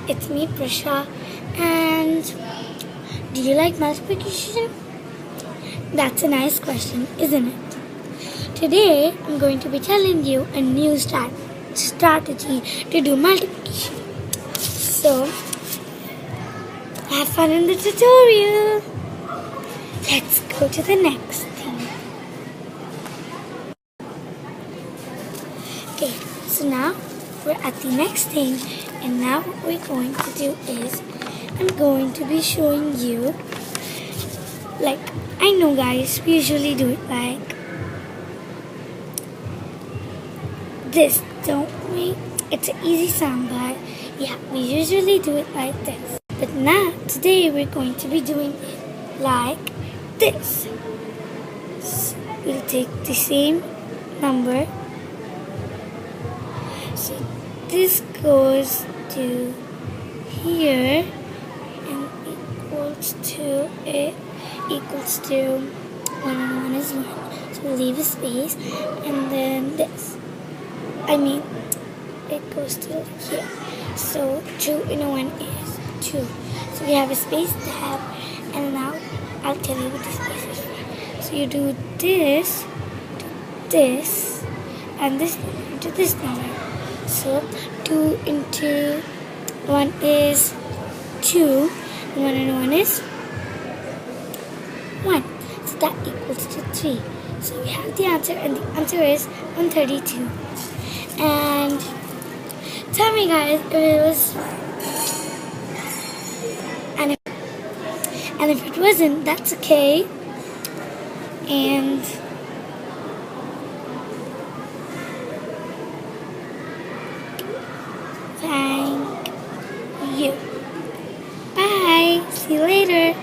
it's me Prisha, and do you like multiplication? That's a nice question, isn't it? Today I'm going to be telling you a new strategy to do multiplication. So have fun in the tutorial. Let's go to the next thing. Okay, so now we're at the next thing, and now what we're going to do is I'm going to be showing you, like, I know guys, we usually do it like this, don't we? It's an easy sound, but yeah, we usually do it like this. But now, today we're going to be doing it like this. So we'll take the same number. So this goes to here and equals to 1 and 1 is 1. So we'll leave a space, and then this. It goes to here. So 2 and 1 is 2. So we have a space tab, and now I'll tell you what the space is for. So you do this to this, and this number to this number. So 2 into 1 is 2, and 1 and 1 is 1. So that equals to 3. So we have the answer, and the answer is 132. And tell me guys if it was, and if it wasn't, that's okay. And thank you. Bye. See you later.